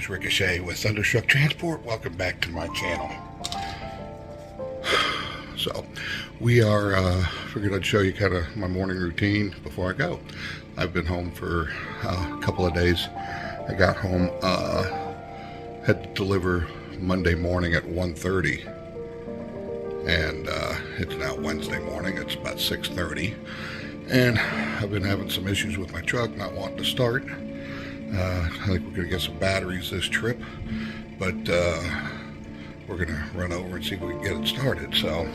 is Ricochet with Thunderstruck Transport. Welcome back to my channel. So, we are figured I'd show you kind of my morning routine before I go. I've been home for a couple of days. I got home, had to deliver Monday morning at 1:30, and it's now Wednesday morning. It's about 6:30, and I've been having some issues with my truck, not wanting to start. I think we're going to get some batteries this trip, but we're going to run over and see if we can get it started. So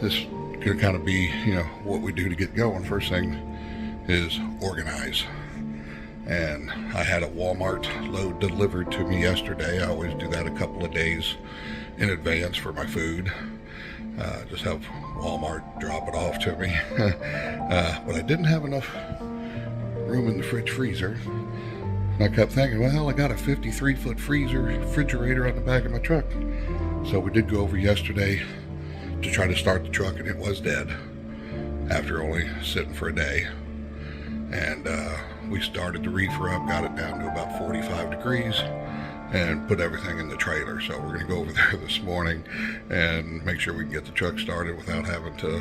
this is going to kind of be, you know, what we do to get going. First thing is organize. And I had a Walmart load delivered to me yesterday. I always do that a couple of days in advance for my food. Just have Walmart drop it off to me. But I didn't have enough room in the freezer. And I kept thinking, well, I got a 53-foot refrigerator on the back of my truck. So we did go over yesterday to try to start the truck, and it was dead after only sitting for a day. And we started the reefer up, got it down to about 45 degrees, and put everything in the trailer. So we're going to go over there this morning and make sure we can get the truck started without having to,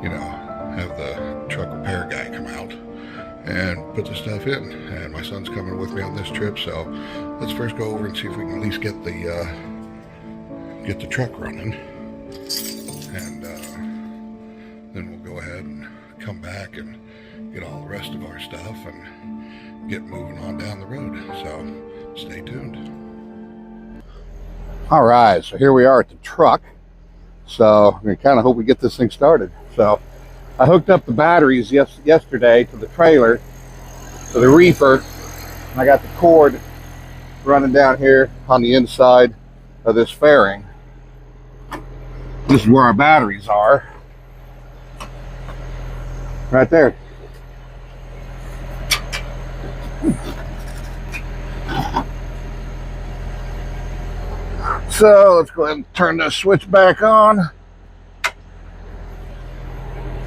you know, have the truck repair guy come out and put the stuff in. And my son's coming with me on this trip, so let's first go over and see if we can at least get the truck running, and then we'll go ahead and come back and get all the rest of our stuff and get moving on down the road. So stay tuned. All right, so here we are at the truck. So we kind of hope we get this thing started. So I hooked up the batteries yesterday to the trailer, to the reefer, and I got the cord running down here on the inside of this fairing. This is where our batteries are. Right there. So let's go ahead and turn this switch back on.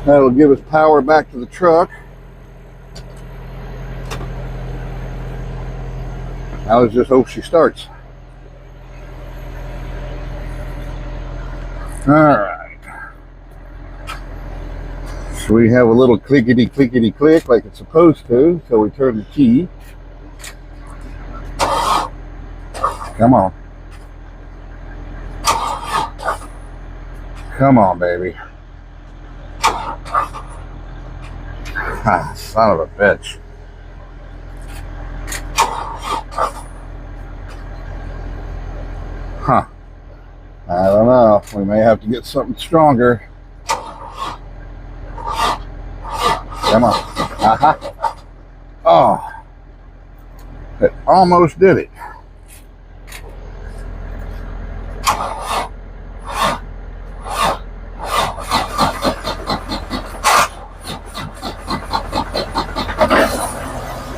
That'll give us power back to the truck. Now let's just hope she starts. All right. So we have a little clickety click like it's supposed to. So we turn the key. Come on. Come on, baby. Ah, son of a bitch. Huh. I don't know. We may have to get something stronger. Come on. Uh-huh. Oh. It almost did it.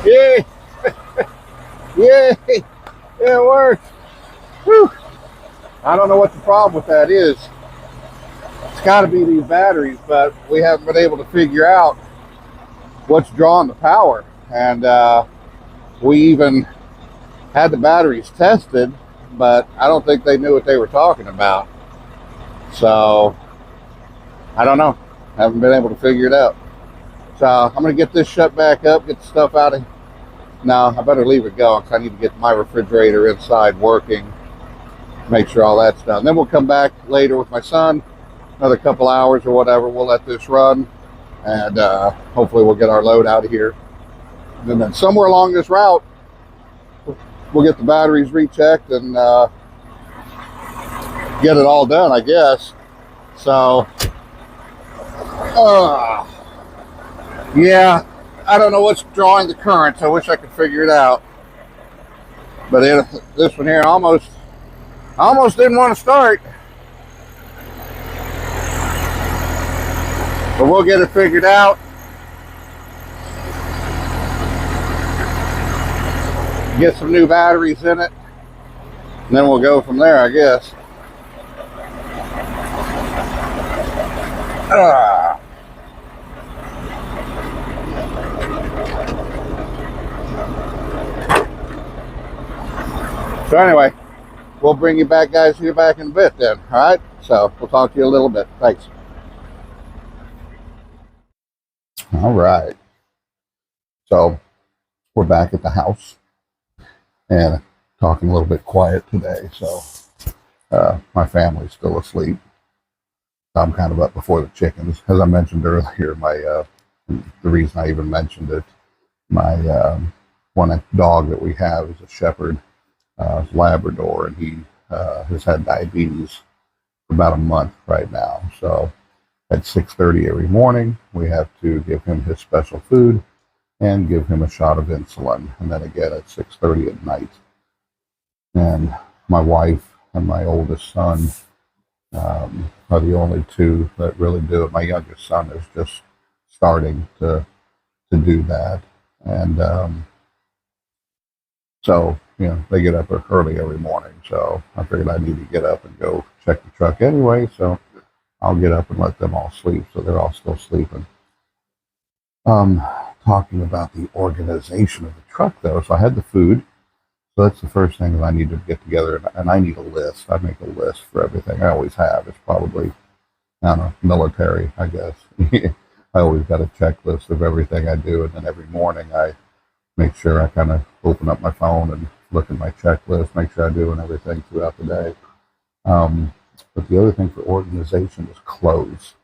Yay! Yay! It worked! Whew! I don't know what the problem with that is. It's got to be these batteries, but we haven't been able to figure out what's drawing the power. And we even had the batteries tested, but I don't think they knew what they were talking about. So, I don't know. Haven't been able to figure it out. So, I'm going to get this shut back up, get the stuff out of... No, I better leave it going because I need to get my refrigerator inside working. Make sure all that's done. Then we'll come back later with my son, another couple hours or whatever. We'll let this run, and hopefully we'll get our load out of here. And then somewhere along this route, we'll get the batteries rechecked and get it all done, I guess. So, yeah, I don't know what's drawing the currents. I wish I could figure it out. But this one here almost didn't want to start. But we'll get it figured out. Get some new batteries in it. And then we'll go from there, I guess. So anyway, we'll bring you back, guys, here back in a bit then. All right? So we'll talk to you a little bit. Thanks. All right. So we're back at the house and talking a little bit quiet today. So my family's still asleep. I'm kind of up before the chickens. As I mentioned earlier, the reason I even mentioned it, my one dog that we have is a shepherd, Labrador, and he has had diabetes for about a month right now. So at 6:30 every morning, we have to give him his special food and give him a shot of insulin, and then again at 6:30 at night. And my wife and my oldest son are the only two that really do it. My youngest son is just starting to do that, and so they get up early every morning. So I figured I need to get up and go check the truck anyway. So I'll get up and let them all sleep. So they're all still sleeping. Talking about the organization of the truck, though. So I had the food. So that's the first thing that I need to get together, and I need a list. I make a list for everything. I always have. It's probably, I don't know, military, I guess. I always got a checklist of everything I do, and then every morning I make sure I kind of open up my phone and look at my checklist, make sure I'm doing everything throughout the day. But the other thing for organization is clothes.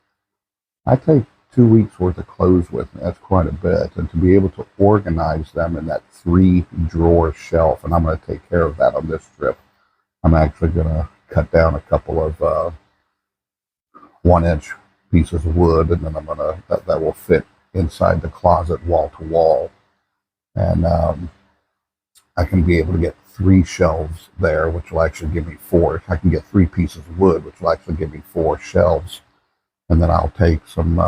I take 2 weeks worth of clothes with me. That's quite a bit. And to be able to organize them in that 3-drawer shelf, and I'm going to take care of that on this trip. I'm actually going to cut down a couple of 1-inch pieces of wood, and then I'm going to, that will fit inside the closet wall to wall. And I can be able to get 3 shelves there, which will actually give me 4. I can get 3 pieces of wood, which will actually give me 4 shelves. And then I'll take some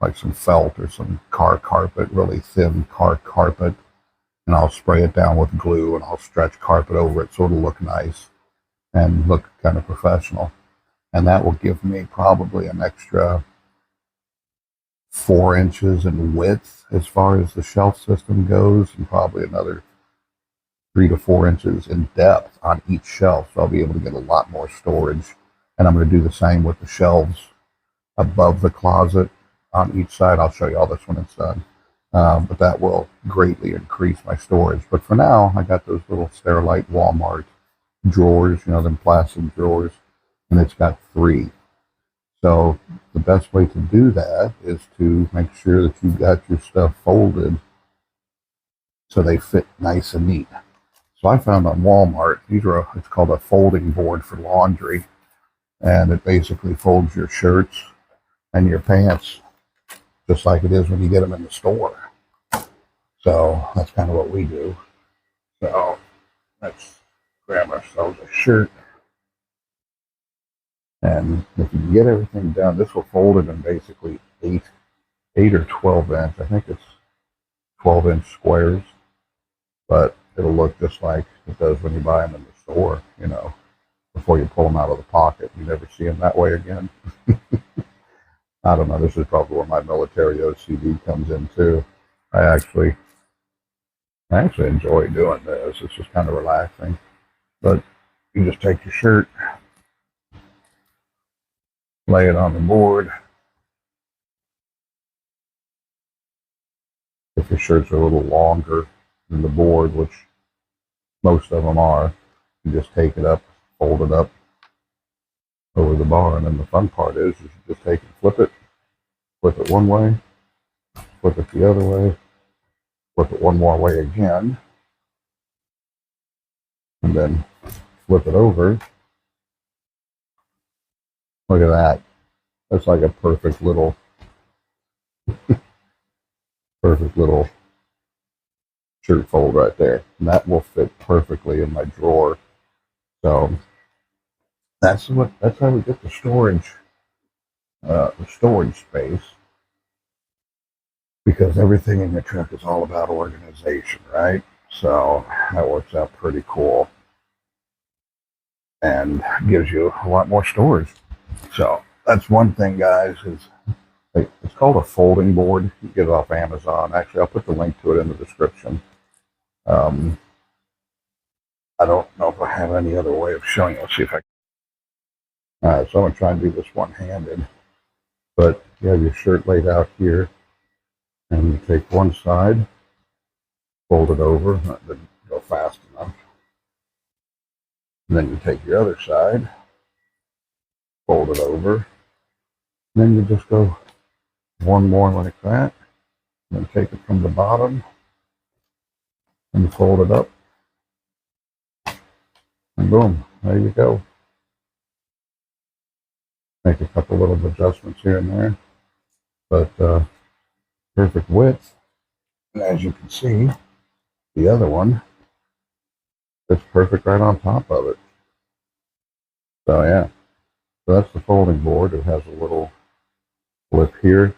like some felt or some car carpet, really thin car carpet, and I'll spray it down with glue, and I'll stretch carpet over it so it'll look nice and look kind of professional. And that will give me probably an extra 4 inches in width as far as the shelf system goes, and probably another 3 to 4 inches in depth on each shelf. So I'll be able to get a lot more storage. And I'm going to do the same with the shelves above the closet on each side. I'll show you all this when it's done. But that will greatly increase my storage. But for now, I got those little Sterilite Walmart drawers, them plastic drawers, and it's got 3. So the best way to do that is to make sure that you've got your stuff folded so they fit nice and neat. So I found on Walmart, it's called a folding board for laundry. And it basically folds your shirts and your pants just like it is when you get them in the store. So that's kind of what we do. So let's grab ourselves a shirt. And if you can get everything done, this will fold it in basically 8 or 12 inch. I think it's 12-inch squares, but it'll look just like it does when you buy them in the store, before you pull them out of the pocket. You never see them that way again. I don't know. This is probably where my military OCD comes in too. I actually enjoy doing this. It's just kind of relaxing. But you just take your shirt, lay it on the board. If your shirts are a little longer than the board, which most of them are, you just take it up, fold it up over the bar, and then the fun part is you just take and flip it one way, flip it the other way, flip it one more way again, and then flip it over. Look at that. That's like a perfect little shirt fold right there. And that will fit perfectly in my drawer. So that's how we get the storage space, because everything in your truck is all about organization, right? So that works out pretty cool and gives you a lot more storage. So that's one thing, guys, is it's called a folding board. You get it off Amazon. Actually, I'll put the link to it in the description. I don't know if I have any other way of showing you. Let's see if I can. All right, so I'm going to try and do this one-handed. But you have your shirt laid out here, and you take one side, fold it over. That didn't go fast enough. And then you take your other side, fold it over. And then you just go one more like that. And then take it from the bottom and fold it up. And boom, there you go. Make a couple little adjustments here and there. But perfect width. And as you can see, the other one fits perfect right on top of it. So yeah, so that's the folding board. It has a little flip here,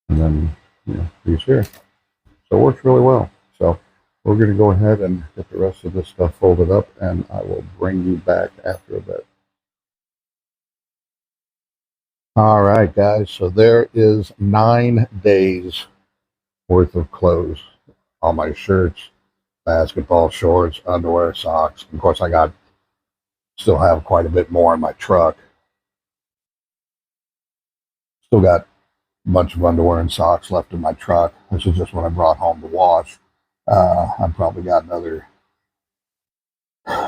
and then these here. So it works really well. So we're going to go ahead and get the rest of this stuff folded up, and I will bring you back after a bit. All right, guys. So there is 9 days worth of clothes on my shirts, basketball shorts, underwear, socks. Of course, I still have quite a bit more in my truck. Still got a bunch of underwear and socks left in my truck. This is just what I brought home to wash. I've probably got another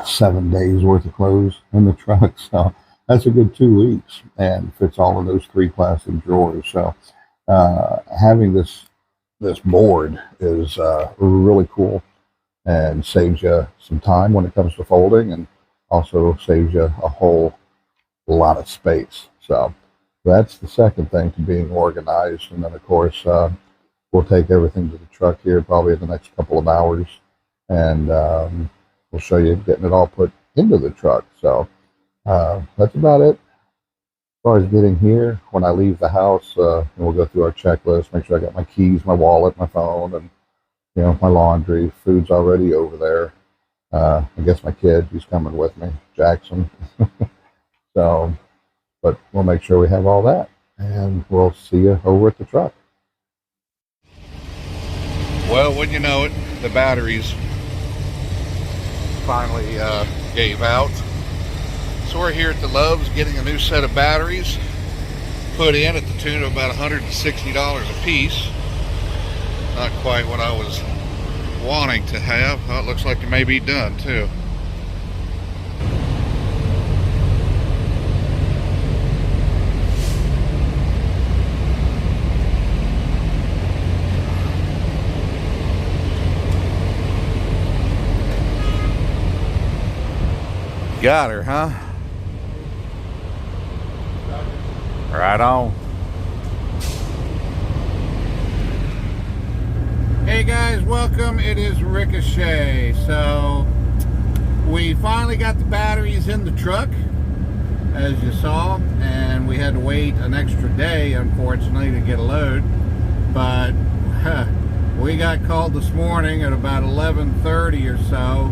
7 days worth of clothes in the truck. So that's a good 2 weeks and fits all of those 3 plastic drawers. So having this board is really cool and saves you some time when it comes to folding, and also saves you a whole lot of space. So that's the second thing to being organized. And then of course we'll take everything to the truck here probably in the next couple of hours, and we'll show you getting it all put into the truck. So that's about it. As far as getting here, when I leave the house, and we'll go through our checklist, make sure I got my keys, my wallet, my phone, and my laundry. Food's already over there. I guess my kid, he's coming with me, Jackson. So, but we'll make sure we have all that, and we'll see you over at the truck. Well, wouldn't you know it, the batteries finally gave out. So we're here at the Love's getting a new set of batteries put in at the tune of about $160 a piece. Not quite what I was wanting to have. Well, it looks like it may be done too. Got her, huh? Right on. Hey guys, welcome. It is Ricochet. So we finally got the batteries in the truck, as you saw, and we had to wait an extra day, unfortunately, to get a load. But we got called this morning at about 11:30 or so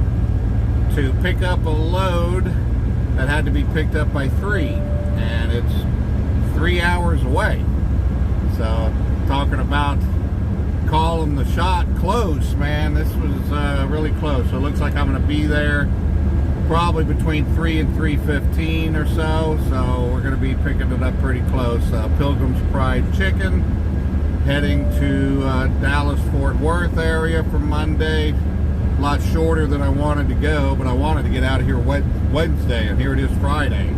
to pick up a load that had to be picked up by 3, and it's 3 hours away. So talking about calling the shot close, man, this was really close. So it looks like I'm going to be there probably between 3 and 3:15 or so. So we're going to be picking it up pretty close. Pilgrim's Pride Chicken, heading to Dallas Fort Worth area for Monday. A lot shorter than I wanted to go, but I wanted to get out of here Wednesday, and here it is Friday.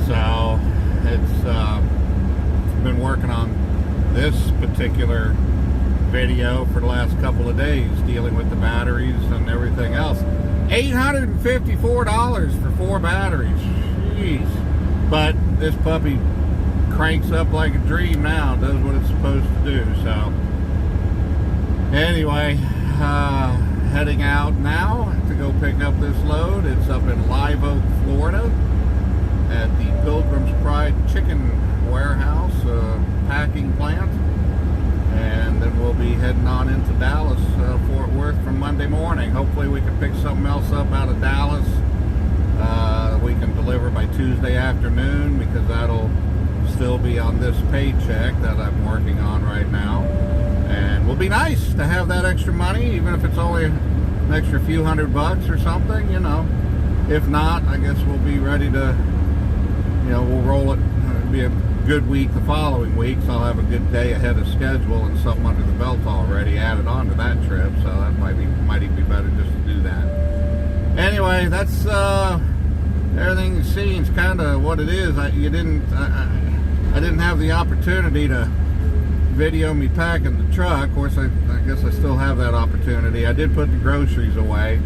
So it's been working on this particular video for the last couple of days, dealing with the batteries and everything else. $854 for 4 batteries. Jeez. But this puppy cranks up like a dream now, does what it's supposed to do. So anyway, heading out now to go pick up this load. It's up in Live Oak, Florida at the Pilgrim's Pride Chicken Warehouse packing plant, and then we'll be heading on into Dallas, Fort Worth from Monday morning. Hopefully we can pick something else up out of Dallas. We can deliver by Tuesday afternoon, because that'll still be on this paycheck that I'm working on right now. And it will be nice to have that extra money, even if it's only an extra few $100 or something, you know. If not, I guess we'll be ready to, you know, we'll roll it. It'll be a good week the following week, so I'll have a good day ahead of schedule and something under the belt already added on to that trip, so that might even be better just to do that. Anyway, that's everything you see is kind of what it is. I didn't have the opportunity to video me packing the truck. Of course, I guess I still have that opportunity. I did put the groceries away.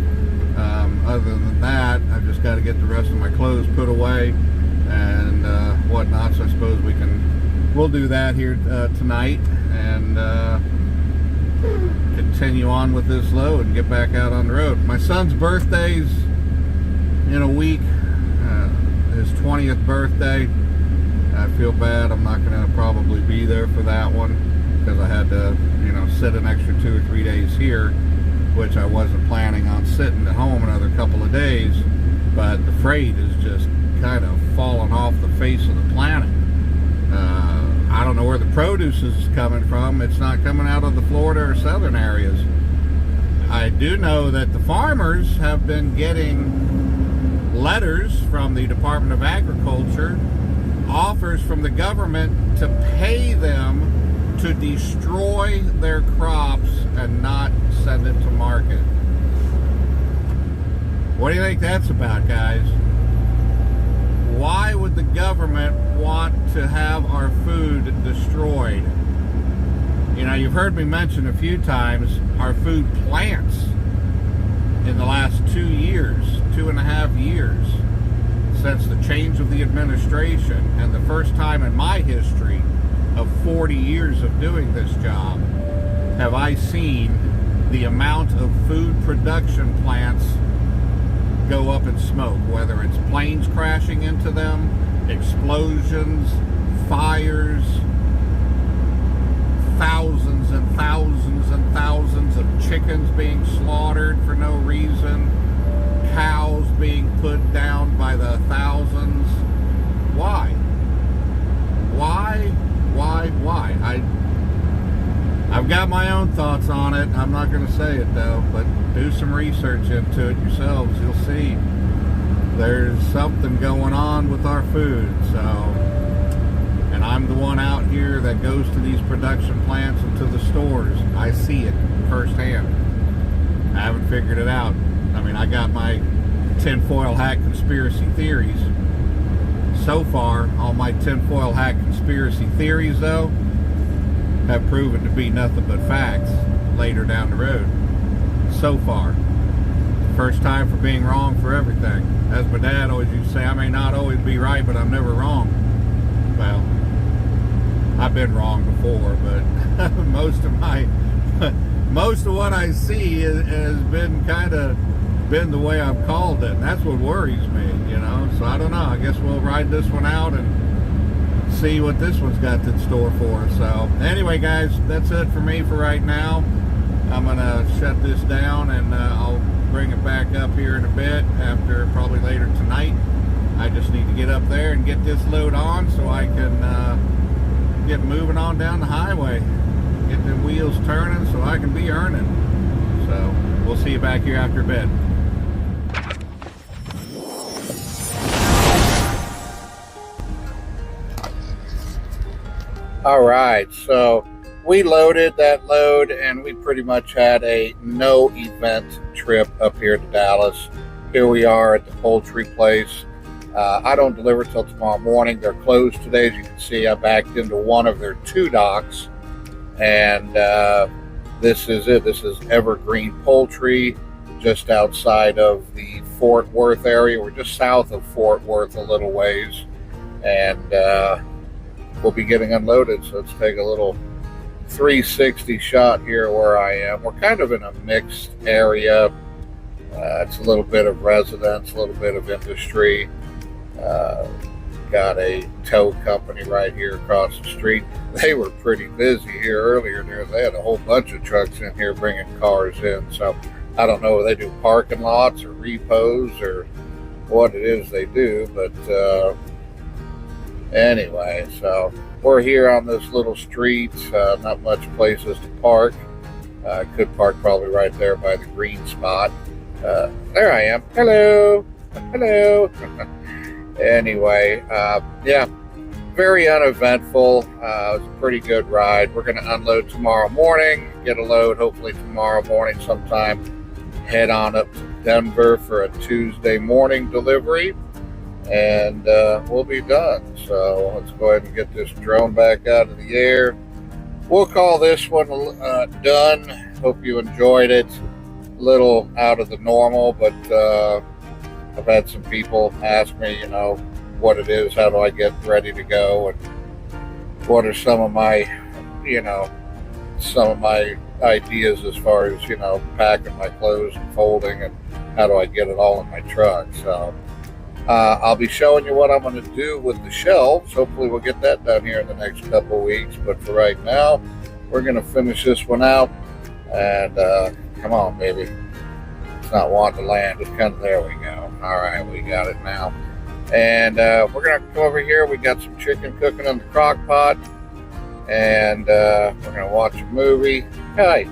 Other than that, I've just got to get the rest of my clothes put away and whatnot. So I suppose we'll do that here tonight and continue on with this load and get back out on the road. My son's birthday's in a week. His 20th birthday. I feel bad. I'm not going to probably be there for that one because I had to, you know, sit an extra 2 or 3 days here, which I wasn't planning on sitting at home another couple of days. But the freight is just kind of falling off the face of the planet. I don't know where the produce is coming from. It's not coming out of the Florida or southern areas. I do know that the farmers have been getting letters from the Department of Agriculture, offers from the government to pay them to destroy their crops and not send it to market. What do you think that's about, guys? Why would the government want to have our food destroyed? You know, you've heard me mention a few times our food plants in the last 2 years, 2.5 years, since the change of the administration, and the first time in my history of 40 years of doing this job have I seen the amount of food production plants go up in smoke, whether it's planes crashing into them, explosions, fires, thousands and thousands and thousands of chickens being slaughtered for no reason, cows being put down by the thousands. Why? I've got my own thoughts on it. I'm not going to say it though, but do some research into it yourselves. You'll see there's something going on with our food. So, and I'm the one out here that goes to these production plants and to the stores. I see it firsthand. I haven't figured it out. I mean, I got my tinfoil hat conspiracy theories. So far, all my tinfoil hat conspiracy theories, though, have proven to be nothing but facts later down the road. So far. First time for being wrong for everything. As my dad always used to say, I may not always be right, but I'm never wrong. Well, I've been wrong before, but most of what I see has been kind of been the way I've called it, and that's what worries me, you know. So I don't know. I guess we'll ride this one out and see what this one's got in store for us. So anyway, guys, that's it for me for right now. I'm gonna shut this down and I'll bring it back up here in a bit after, probably later tonight. I just need to get up there and get this load on so I can get moving on down the highway, get the wheels turning so I can be earning. So we'll see you back here after a bit. All right, so we loaded that load and we pretty much had a no event trip up here to Dallas. Here we are at the poultry place. I don't deliver till tomorrow morning. They're closed today. As you can see, I backed into one of their 2 docks, and this is it. This is Evergreen Poultry, just outside of the Fort Worth area. We're just south of Fort Worth a little ways, and we'll be getting unloaded. So let's take a little 360 shot here where I am. We're kind of in a mixed area. It's a little bit of residence, a little bit of industry. Got a tow company right here across the street. They were pretty busy here earlier. They had a whole bunch of trucks in here bringing cars in. So I don't know if they do parking lots or repos or what it is they do, but anyway, so we're here on this little street, not much places to park, Could park probably right there by the green spot. There I am. Hello. Hello. Anyway, yeah, very uneventful. It was a pretty good ride. We're going to unload tomorrow morning, get a load hopefully tomorrow morning sometime, head on up to Denver for a Tuesday morning delivery, and we'll be done. So let's go ahead and get this drone back out of the air. We'll call this one done. Hope you enjoyed it. A little out of the normal, but I've had some people ask me, what it is, how do I get ready to go, and what are some of my ideas as far as, packing my clothes and folding, and how do I get it all in my truck. So I'll be showing you what I'm going to do with the shelves. Hopefully we'll get that done here in the next couple of weeks. But for right now, we're going to finish this one out. And come on, baby. It's not wanting to land. It's kind of, there we go. All right, we got it now. And we're going to come over here. We got some chicken cooking in the crock pot. And we're going to watch a movie. Hey.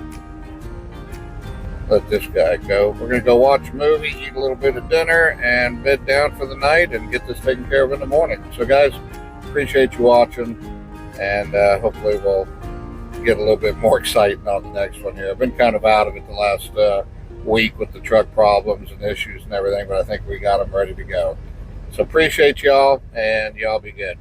Let this guy go. We're going to go watch a movie, eat a little bit of dinner, and bed down for the night and get this taken care of in the morning. So guys, appreciate you watching, and hopefully we'll get a little bit more exciting on the next one here. I've been kind of out of it the last week with the truck problems and issues and everything, but I think we got them ready to go. So appreciate y'all, and y'all be good.